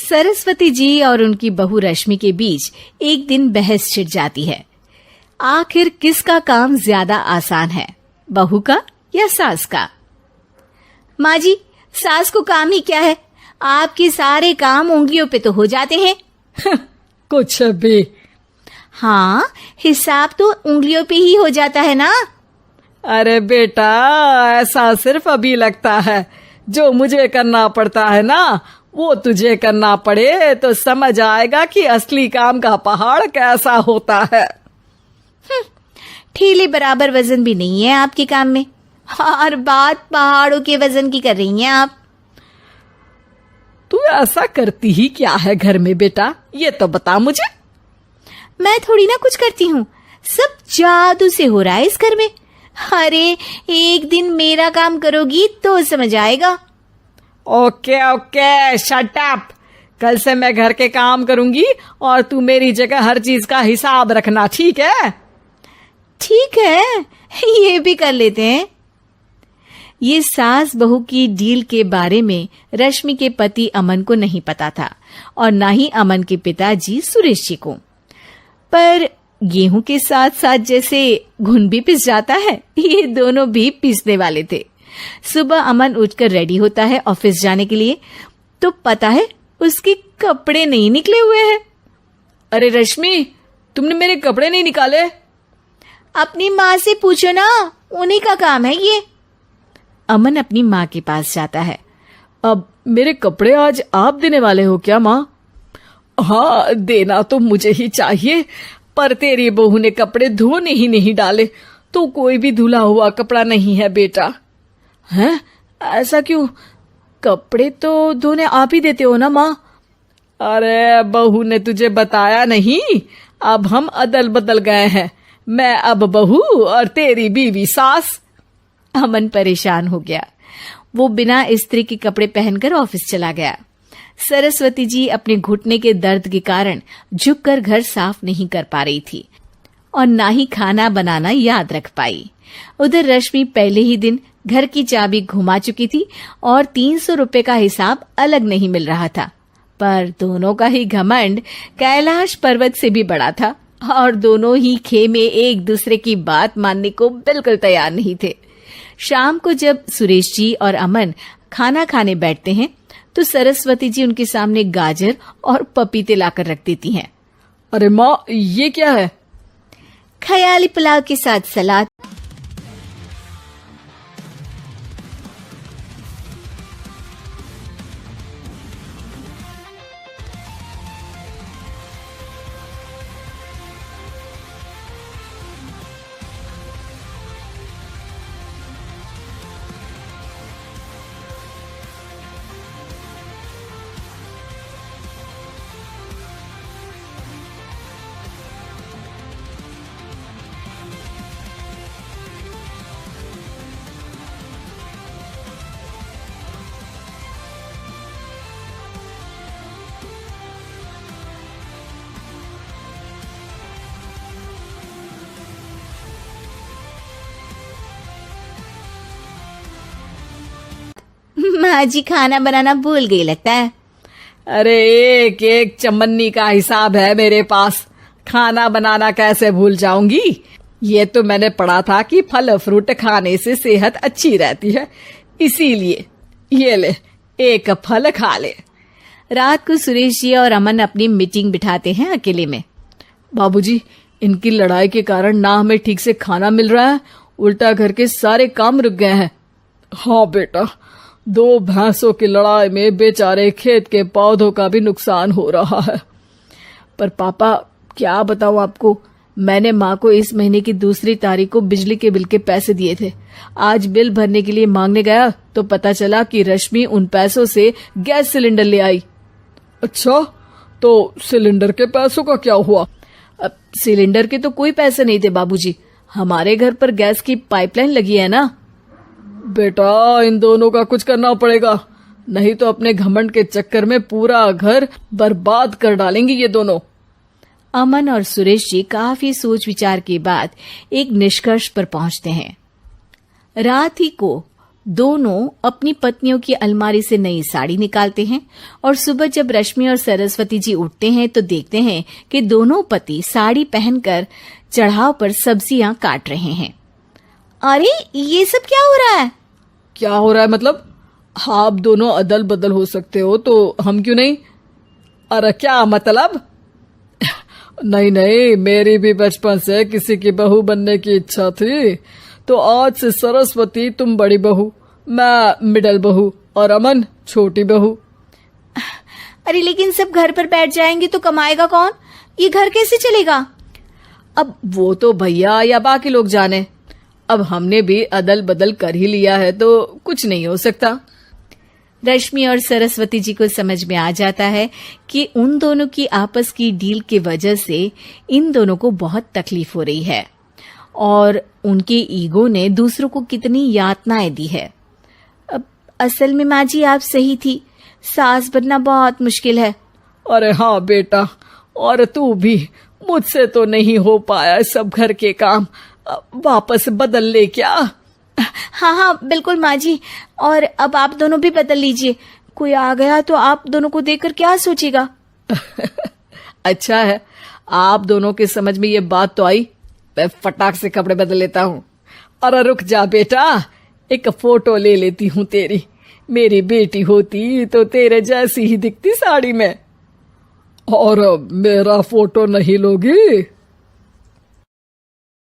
सरस्वती जी और उनकी बहू रश्मि के बीच एक दिन बहस छिड़ जाती है। आखिर किसका काम ज्यादा आसान है, बहू का या सास का? माँ जी, सास को काम ही क्या है, आपके सारे काम उंगलियों पे तो हो जाते हैं। कुछ भी। हाँ, हिसाब तो उंगलियों पे ही हो जाता है ना। अरे बेटा, ऐसा सिर्फ अभी लगता है। जो मुझे करना पड़ता है ना, वो तुझे करना पड़े तो समझ आएगा कि असली काम का पहाड़ कैसा होता है। ठेले बराबर वजन भी नहीं है आपके काम में, और बात पहाड़ों के वजन की कर रही हैं आप। तू ऐसा करती ही क्या है घर में बेटा, ये तो बता मुझे। मैं थोड़ी ना कुछ करती हूँ, सब जादू से हो रहा है इस घर में। अरे एक दिन मेरा काम करोगी तो समझ आएगा। Okay okay, shut up. कल से मैं घर के काम करूंगी और तू मेरी जगह हर चीज का हिसाब रखना, ठीक है? ठीक है, ये भी कर लेते हैं। ये सास बहू की डील के बारे में रश्मि के पति अमन को नहीं पता था और ना ही अमन के पिताजी सुरेश जी को। पर गेहूं के साथ साथ जैसे घुन भी पिस जाता है, ये दोनों भी पीसने वाले थे। सुबह अमन उठकर रेडी होता है ऑफिस जाने के लिए, तो पता है उसके कपड़े नहीं निकले हुए हैं। अरे रश्मि, तुमने मेरे कपड़े नहीं निकाले? अपनी माँ से पूछो ना, उन्हीं का काम है ये। अमन अपनी माँ के पास जाता है। अब मेरे कपड़े आज आप देने वाले हो क्या माँ? हाँ, देना तो मुझे ही चाहिए, पर तेरी बहू ने कपड़े धोने ही नहीं डाले, तो कोई भी धुला हुआ कपड़ा नहीं है बेटा। हैं? ऐसा क्यों? कपड़े तो धोने आप ही देते हो ना माँ? अरे बहू ने तुझे बताया नहीं, अब हम अदल बदल गए हैं। मैं अब बहू और तेरी बीवी सास। अमन परेशान हो गया। वो बिना इस्त्री के कपड़े पहनकर ऑफिस चला गया। सरस्वती जी अपने घुटने के दर्द के कारण झुककर घर साफ नहीं कर पा रही थी और ना ही खाना बनाना याद रख पाई। उधर रश्मि पहले ही दिन घर की चाबी घुमा चुकी थी और 300 रुपए का हिसाब अलग नहीं मिल रहा था। पर दोनों का ही घमंड कैलाश पर्वत से भी बड़ा था और दोनों ही खेमे एक दूसरे की बात मानने को बिल्कुल तैयार नहीं थे। शाम को जब सुरेश जी और अमन खाना खाने बैठते हैं तो सरस्वती जी उनके सामने गाजर और पपीते लाकर रख देती हैं। अरे माँ, ये क्या है? ख्याली पुलाव के साथ सलाद। माँ जी खाना बनाना भूल गई लगता है। अरे एक एक चमन्नी का हिसाब है मेरे पास, खाना बनाना कैसे भूल जाऊंगी? ये तो मैंने पढ़ा था कि फल फ्रूट खाने से सेहत अच्छी रहती है, इसीलिए ये ले, एक फल खा ले। रात को सुरेश जी और अमन अपनी मीटिंग बिठाते हैं अकेले में। बाबूजी, इनकी लड़ाई के कारण ना हमें ठीक से खाना मिल रहा है, उल्टा घर के सारे काम रुक गए हैं। हाँ बेटा, 2 भैंसों की लड़ाई में बेचारे खेत के पौधों का भी नुकसान हो रहा है। पर पापा, क्या बताऊं आपको, मैंने माँ को इस महीने की 2 तारीख को बिजली के बिल के पैसे दिए थे। आज बिल भरने के लिए मांगने गया तो पता चला कि रश्मि उन पैसों से गैस सिलेंडर ले आई। अच्छा, तो सिलेंडर के पैसों का क्या हुआ? अब सिलेंडर के तो कोई पैसे नहीं थे बाबूजी, हमारे घर पर गैस की पाइपलाइन लगी है ना। बेटा, इन दोनों का कुछ करना पड़ेगा, नहीं तो अपने घमंड के चक्कर में पूरा घर बर्बाद कर डालेंगे ये दोनों। अमन और सुरेश जी काफी सोच विचार के बाद एक निष्कर्ष पर पहुंचते हैं। रात ही को दोनों अपनी पत्नियों की अलमारी से नई साड़ी निकालते हैं और सुबह जब रश्मि और सरस्वती जी उठते हैं तो देखते हैं कि दोनों पति साड़ी पहनकर चढ़ाव पर सब्जियां काट रहे हैं। अरे ये सब क्या हो रहा है? क्या हो रहा है मतलब? आप दोनों अदल बदल हो सकते हो तो हम क्यों नहीं? अरे क्या मतलब? नहीं नहीं, मेरी भी बचपन से किसी की बहू बनने की इच्छा थी, तो आज से सरस्वती तुम बड़ी बहू, मैं मिडल बहू और अमन छोटी बहू। अरे लेकिन सब घर पर बैठ जाएंगे तो कमाएगा कौन? ये घर कैसे चलेगा? अब वो तो भैया या बाकी लोग जाने, अब हमने भी अदल बदल कर ही लिया है तो कुछ नहीं हो सकता। रश्मि और सरस्वती जी को समझ में आ जाता है कि उन दोनों की आपस की डील की वजह से इन दोनों को बहुत तकलीफ हो रही है और उनके ईगो ने दूसरों को कितनी यातनाएं दी है। अब असल में माँ जी आप सही थी, सास बनना बहुत मुश्किल है। अरे हाँ बेटा, और तू भी, मुझसे तो नहीं हो पाया सब घर के काम, वापस बदल ले क्या? हाँ हाँ बिल्कुल माँ जी, और अब आप दोनों भी बदल लीजिए, कोई आ गया तो आप दोनों को देखकर क्या सोचेगा? अच्छा है, आप दोनों के समझ में ये बात तो आई, मैं फटाक से कपड़े बदल लेता हूँ। अरे रुक जा बेटा, एक फोटो ले लेती हूँ तेरी, मेरी बेटी होती तो तेरे जैसी ही दिखती साड़ी में। और मेरा फोटो नहीं लोगी?